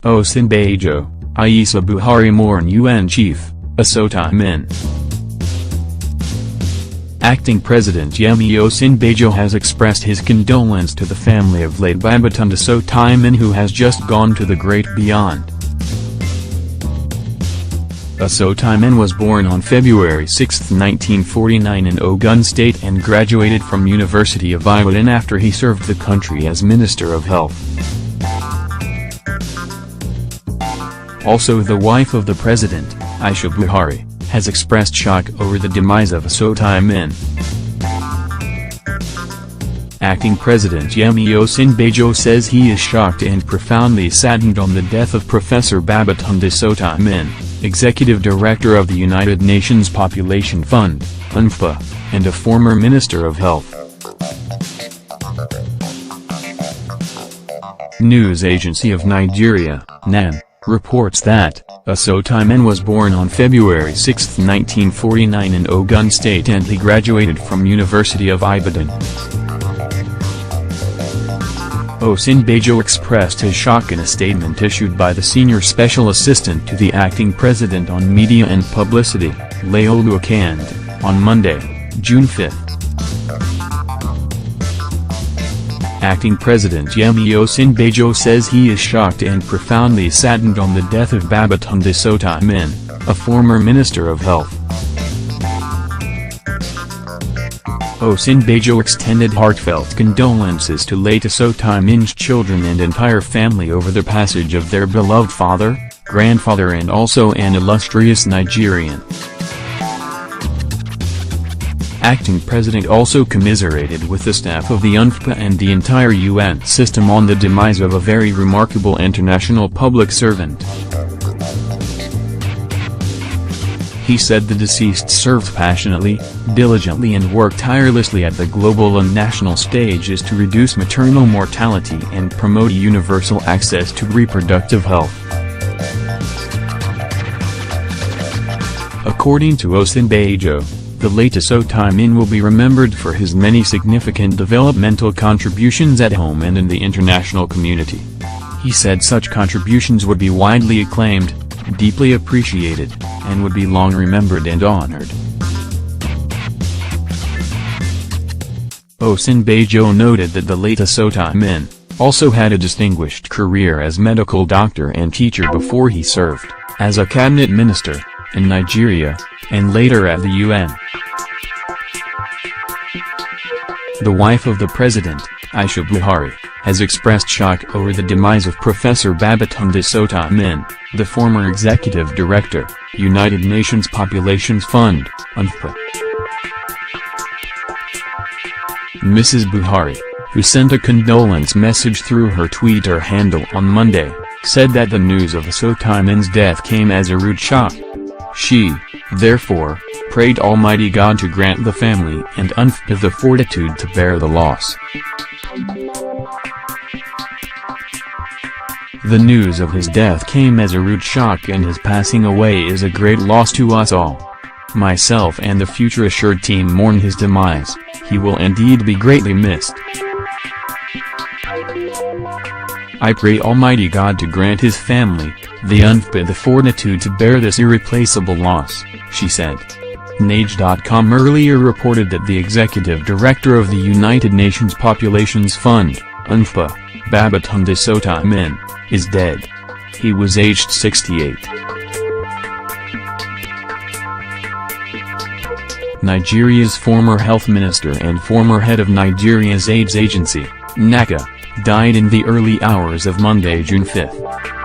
Osinbajo, Aisa Buhari mourn UN Chief, Osotimehin. Acting President Yemi Osinbajo has expressed his condolence to the family of late Babatunde Osotimehin, who has just gone to the great beyond. Osotimehin was born on February 6, 1949 in Ogun State and graduated from University of Ibadan after he served the country as Minister of Health. Also, the wife of the president, Aisa Buhari, has expressed shock over the demise of Osotimehin. Acting President Yemi Osinbajo says he is shocked and profoundly saddened on the death of Professor Babatunde Osotimehin, Executive Director of the United Nations Population Fund, UNFPA, and a former Minister of Health. News agency of Nigeria, NAN, reports that Osotimehin was born on February 6, 1949 in Ogun State and he graduated from University of Ibadan. Osinbajo expressed his shock in a statement issued by the senior special assistant to the acting president on media and publicity, Laolu Akande, on Monday, June 5. Acting President Yemi Osinbajo says he is shocked and profoundly saddened on the death of Babatunde Osotimehin, a former Minister of Health. Osinbajo extended heartfelt condolences to late Osotimehin's children and entire family over the passage of their beloved father, grandfather and also an illustrious Nigerian. Acting President also commiserated with the staff of the UNFPA and the entire UN system on the demise of a very remarkable international public servant. He said the deceased served passionately, diligently and worked tirelessly at the global and national stages to reduce maternal mortality and promote universal access to reproductive health. According to Osinbajo, the late Osotimehin will be remembered for his many significant developmental contributions at home and in the international community. He said such contributions would be widely acclaimed, deeply appreciated, and would be long remembered and honored. Osinbajo noted that the late Osotimehin also had a distinguished career as medical doctor and teacher before he served as a cabinet minister in Nigeria, and later at the UN. The wife of the president, Aisa Buhari, has expressed shock over the demise of Professor Babatunde Osotimehin, the former Executive Director, United Nations Population Fund, UNFPA. Mrs. Buhari, who sent a condolence message through her Twitter handle on Monday, said that the news of Osotimehin's death came as a rude shock. She, therefore, prayed Almighty God to grant the family and UNFPA the fortitude to bear the loss. The news of his death came as a rude shock and his passing away is a great loss to us all. Myself and the Future Assured team mourn his demise. He will indeed be greatly missed. I pray Almighty God to grant his family, the UNFPA the fortitude to bear this irreplaceable loss, she said. Nage.com earlier reported that the Executive Director of the United Nations Population Fund, UNFPA, Babatunde Osotimehin, is dead. He was aged 68. Nigeria's former health minister and former head of Nigeria's AIDS agency, NACA, died in the early hours of Monday, June 5.